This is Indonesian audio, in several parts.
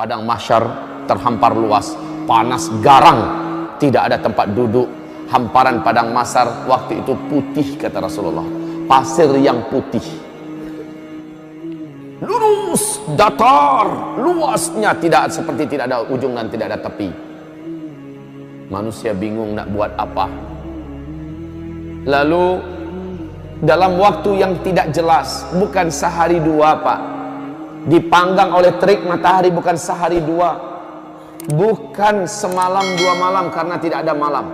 Padang mahsyar terhampar luas, panas garang, tidak ada tempat duduk. Hamparan padang mahsyar waktu itu putih, kata Rasulullah, pasir yang putih, lurus, datar, luasnya tidak ada ujung dan tidak ada tepi. Manusia bingung nak buat apa. Lalu dalam waktu yang tidak jelas, bukan sehari dua Pak, dipanggang oleh terik matahari, bukan sehari dua, bukan semalam dua malam karena tidak ada malam,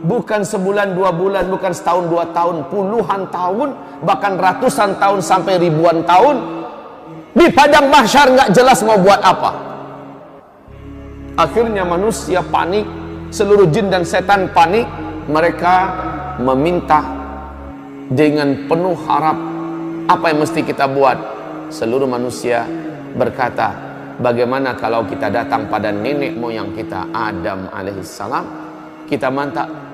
bukan sebulan dua bulan, bukan setahun dua tahun, puluhan tahun, bahkan ratusan tahun sampai ribuan tahun di padang mahsyar, nggak jelas mau buat apa. Akhirnya manusia panik, seluruh jin dan setan panik. Mereka meminta dengan penuh harap, apa yang mesti kita buat? Seluruh manusia berkata, bagaimana kalau kita datang pada nenek moyang kita Adam alaihissalam, kita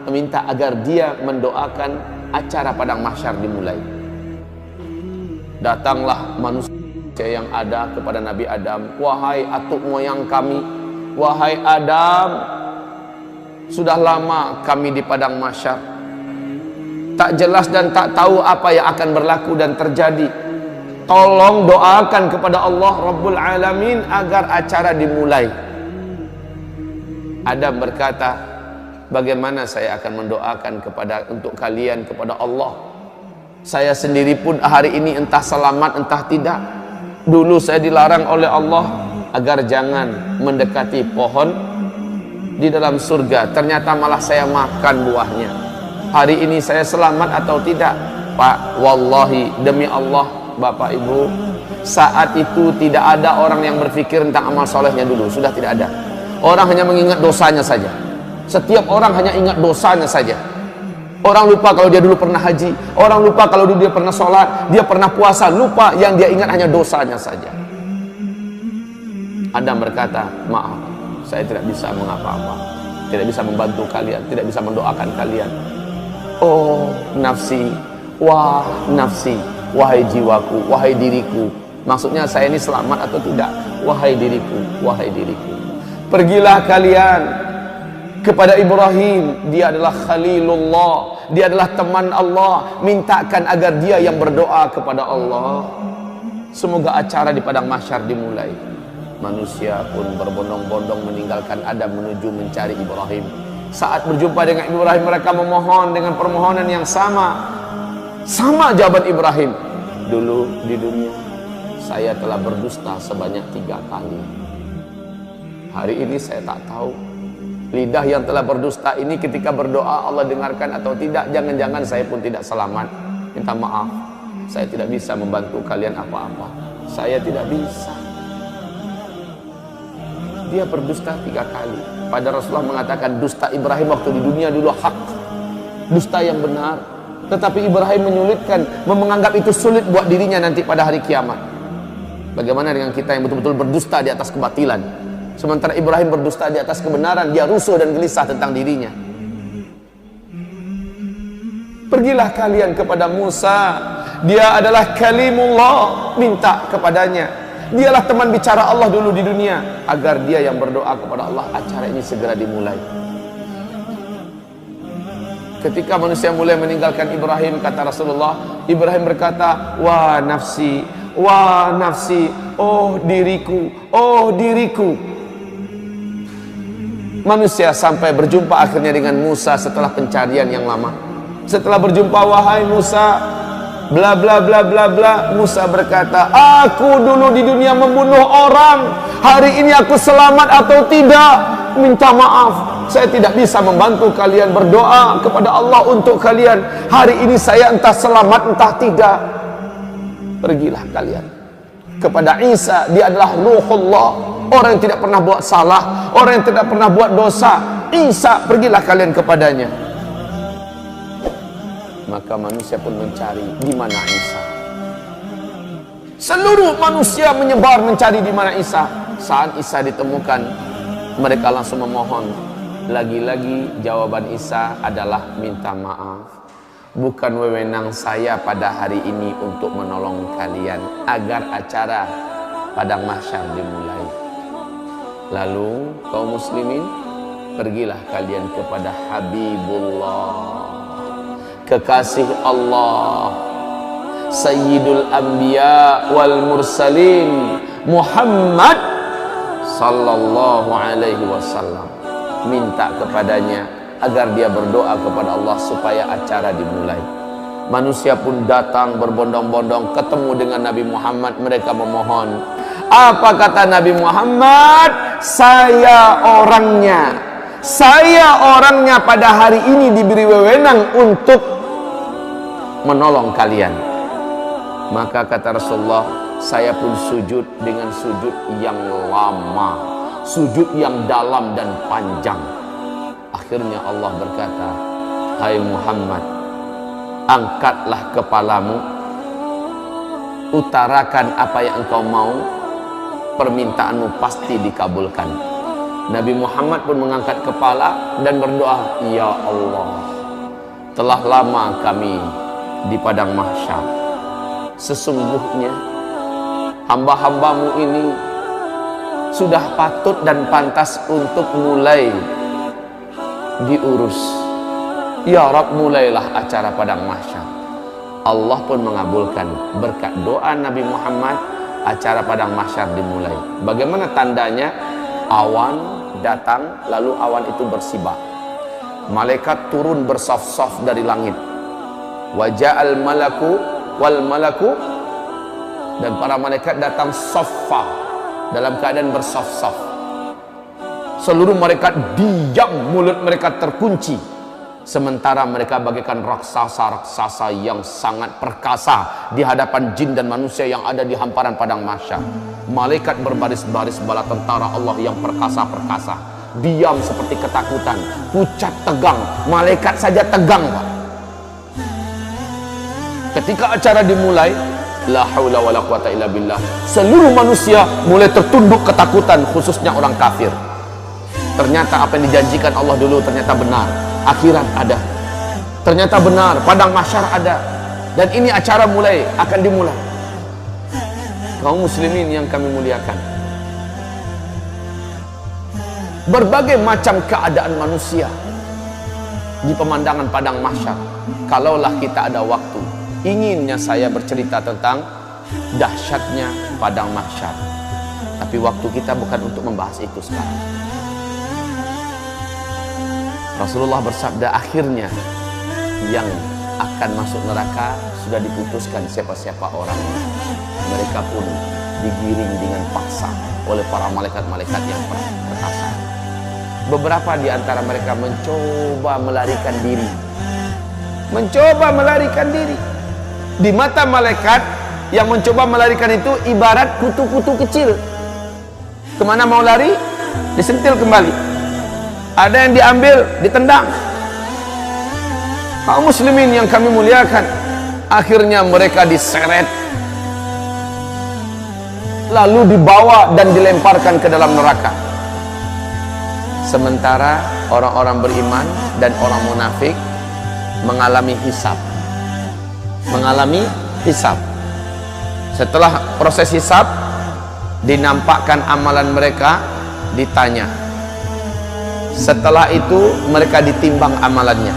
minta agar dia mendoakan acara padang mahsyar dimulai. Datanglah manusia yang ada kepada Nabi Adam, wahai atuk moyang kami, wahai Adam, sudah lama kami di padang mahsyar, tak jelas dan tak tahu apa yang akan berlaku dan terjadi. Tolong doakan kepada Allah Rabbul Alamin agar acara dimulai. Adam berkata, bagaimana saya akan mendoakan untuk kalian kepada Allah? Saya sendiri pun hari ini entah selamat entah tidak. Dulu saya dilarang oleh Allah agar jangan mendekati pohon di dalam surga, ternyata malah saya makan buahnya. Hari ini saya selamat atau tidak? Pak, wallahi, demi Allah, Bapak Ibu, saat itu tidak ada orang yang berpikir tentang amal solehnya dulu, sudah tidak ada. Orang hanya mengingat dosanya saja. Setiap orang hanya ingat dosanya saja. Orang lupa kalau dia dulu pernah haji, orang lupa kalau dulu dia pernah sholat, dia pernah puasa, lupa, yang dia ingat hanya dosanya saja. Adam berkata, maaf, saya tidak bisa mengapa-apa, tidak bisa membantu kalian, tidak bisa mendoakan kalian. Oh nafsi, wah nafsi, wahai jiwaku, wahai diriku. Maksudnya saya ini selamat atau tidak? Wahai diriku, wahai diriku. Pergilah kalian kepada Ibrahim, dia adalah Khalilullah, dia adalah teman Allah. Mintakan agar dia yang berdoa kepada Allah. Semoga acara di padang mahsyar dimulai. Manusia pun berbondong-bondong meninggalkan Adam menuju mencari Ibrahim. Saat berjumpa dengan Ibrahim, mereka memohon dengan permohonan yang sama. Sama jawaban Ibrahim. Dulu di dunia saya telah berdusta sebanyak 3 kali. Hari ini saya tak tahu lidah yang telah berdusta ini ketika berdoa Allah dengarkan atau tidak. Jangan-jangan saya pun tidak selamat. Minta maaf, saya tidak bisa membantu kalian apa-apa. Saya tidak bisa. Dia berdusta 3 kali. Pada Rasulullah mengatakan dusta Ibrahim waktu di dunia dulu hak, dusta yang benar. Tetapi Ibrahim menyulitkan, menganggap itu sulit buat dirinya nanti pada hari kiamat. Bagaimana dengan kita yang betul-betul berdusta di atas kebatilan? Sementara Ibrahim berdusta di atas kebenaran, dia rusuh dan gelisah tentang dirinya. Pergilah kalian kepada Musa, dia adalah kalimullah, minta kepadanya. Dialah teman bicara Allah dulu di dunia, agar dia yang berdoa kepada Allah, acara ini segera dimulai. Ketika manusia mulai meninggalkan Ibrahim, kata Rasulullah, Ibrahim berkata, wah nafsi, oh diriku, oh diriku. Manusia sampai berjumpa akhirnya dengan Musa setelah pencarian yang lama. Setelah berjumpa, wahai Musa, bla bla bla bla bla. Musa berkata, aku dulu di dunia membunuh orang, hari ini aku selamat atau tidak? Minta maaf, saya tidak bisa membantu kalian. Berdoa kepada Allah untuk kalian. Hari ini saya entah selamat entah tidak. Pergilah kalian kepada Isa, dia adalah Ruhullah, orang yang tidak pernah buat salah, orang yang tidak pernah buat dosa. Isa, pergilah kalian kepadanya. Maka manusia pun mencari di mana Isa. Seluruh manusia menyebar mencari di mana Isa. Saat Isa ditemukan, mereka langsung memohon. Lagi-lagi jawaban Isa adalah minta maaf. Bukan wewenang saya pada hari ini untuk menolong kalian agar acara padang mahsyar dimulai. Lalu kaum muslimin, pergilah kalian kepada Habibullah, kekasih Allah, Sayyidul Anbiya wal Mursalin, Muhammad sallallahu alaihi wasallam. Minta kepadanya agar dia berdoa kepada Allah supaya acara dimulai. Manusia pun datang berbondong-bondong ketemu dengan Nabi Muhammad. Mereka memohon. Apa kata Nabi Muhammad? Saya orangnya pada hari ini diberi wewenang untuk menolong kalian. Maka kata Rasulullah, saya pun sujud dengan sujud yang lama, sujud yang dalam dan panjang. Akhirnya Allah berkata, hai Muhammad, angkatlah kepalamu, utarakan apa yang engkau mau, permintaanmu pasti dikabulkan. Nabi Muhammad pun mengangkat kepala dan berdoa, ya Allah, telah lama kami di padang mahsyar. Sesungguhnya hamba-hambamu ini sudah patut dan pantas untuk mulai diurus. Ya Rabb, mulailah acara padang mahsyar. Allah pun mengabulkan berkat doa Nabi Muhammad. Acara padang mahsyar dimulai. Bagaimana tandanya? Awan datang, lalu awan itu bersibak. Malaikat turun bersaf-saf dari langit. Waja'al malaku wal malaku, dan para malaikat datang saffa, dalam keadaan bersaf-saf. Seluruh malaikat diam, mulut mereka terkunci, sementara mereka bagaikan raksasa-raksasa yang sangat perkasa di hadapan jin dan manusia yang ada di hamparan padang mahsyar. Malaikat berbaris-baris bala tentara Allah yang perkasa-perkasa, diam seperti ketakutan, pucat tegang. Malaikat saja tegang, Pak. Ketika acara dimulai, la haula wala quwata illa billah, seluruh manusia mulai tertunduk ketakutan, khususnya orang kafir. Ternyata apa yang dijanjikan Allah dulu ternyata benar. Akhirat ada, ternyata benar, padang mahsyar ada, dan ini acara akan dimulai. Kaum muslimin yang kami muliakan, berbagai macam keadaan manusia di pemandangan padang mahsyar. Kalaulah kita ada waktu, inginnya saya bercerita tentang dahsyatnya padang mahsyar, tapi waktu kita bukan untuk membahas itu sekarang. Rasulullah bersabda, akhirnya yang akan masuk neraka sudah diputuskan siapa-siapa orangnya. Mereka pun digiring dengan paksa oleh para malaikat-malaikat yang perkasa. Beberapa di antara mereka mencoba melarikan diri. Di mata malaikat yang mencoba melarikan itu ibarat kutu-kutu kecil. Kemana mau lari? Disentil kembali. Ada yang diambil, ditendang. Kaum muslimin yang kami muliakan, akhirnya mereka diseret, lalu dibawa dan dilemparkan ke dalam neraka. Sementara orang-orang beriman dan orang munafik mengalami hisab. Setelah proses hisab, dinampakkan amalan mereka, ditanya. Setelah itu mereka ditimbang amalannya.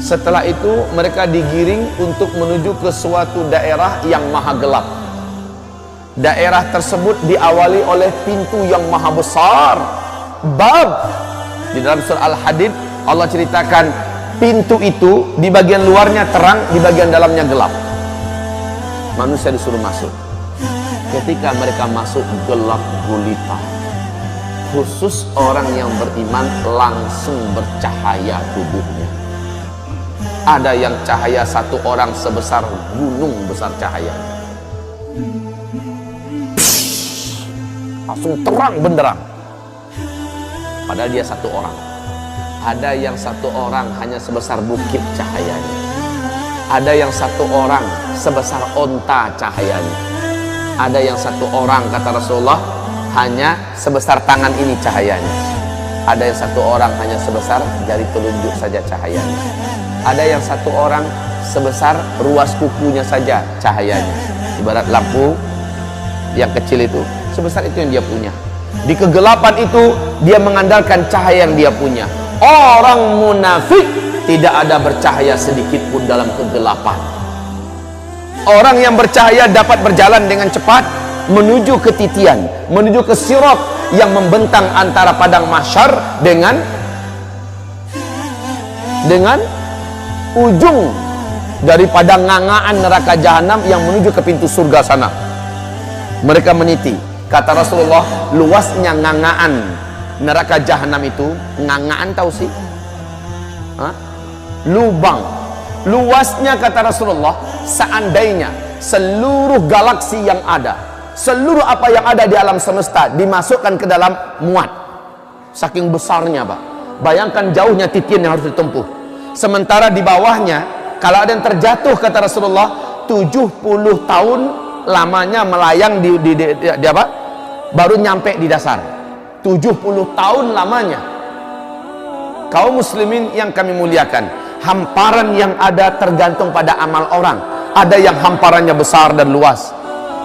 Setelah itu mereka digiring untuk menuju ke suatu daerah yang maha gelap. Daerah tersebut diawali oleh pintu yang maha besar, bab. Di dalam surah Al-Hadid Allah ceritakan pintu itu di bagian luarnya terang, di bagian dalamnya gelap. Manusia disuruh masuk. Ketika mereka masuk, gelap gulita. Khusus orang yang beriman langsung bercahaya tubuhnya. Ada yang cahaya satu orang sebesar gunung besar cahaya, langsung terang benderang. Padahal dia satu orang. Ada yang satu orang hanya sebesar bukit cahayanya. Ada yang satu orang sebesar onta cahayanya. Ada yang satu orang, kata Rasulullah, hanya sebesar tangan ini cahayanya. Ada yang satu orang hanya sebesar jari telunjuk saja cahayanya. Ada yang satu orang sebesar ruas kukunya saja cahayanya. Ibarat lampu yang kecil itu, sebesar itu yang dia punya. Di kegelapan itu dia mengandalkan cahaya yang dia punya. Orang munafik tidak ada bercahaya sedikit pun dalam kegelapan. Orang yang bercahaya dapat berjalan dengan cepat menuju ke titian, menuju ke sirat yang membentang antara padang mahsyar dengan ujung daripada ngangaan neraka jahanam yang menuju ke pintu surga sana. Mereka meniti. Kata Rasulullah, luasnya ngangaan neraka jahanam itu, ngangaan tahu sih? Hah? Lubang. Luasnya kata Rasulullah, seandainya seluruh galaksi yang ada, seluruh apa yang ada di alam semesta dimasukkan ke dalam muat. Saking besarnya, Pak. Bayangkan jauhnya titian yang harus ditempuh. Sementara di bawahnya, kalau ada yang terjatuh kata Rasulullah, 70 tahun lamanya melayang di apa? Baru nyampe di dasar. 70 tahun lamanya. Kaum muslimin yang kami muliakan, hamparan yang ada tergantung pada amal orang. Ada yang hamparannya besar dan luas,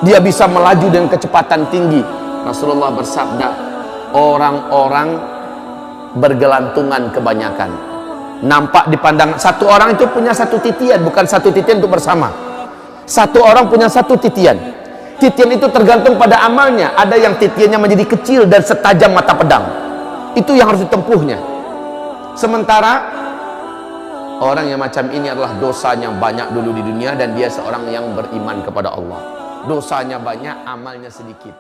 dia bisa melaju dengan kecepatan tinggi. Rasulullah bersabda, orang-orang bergelantungan kebanyakan. Nampak dipandang, satu orang itu punya satu titian, bukan satu titian untuk bersama. Satu orang punya satu titian. Titian itu tergantung pada amalnya. Ada yang titiannya menjadi kecil dan setajam mata pedang. Itu yang harus ditempuhnya. Sementara orang yang macam ini adalah dosanya banyak dulu di dunia dan dia seorang yang beriman kepada Allah. Dosanya banyak, amalnya sedikit.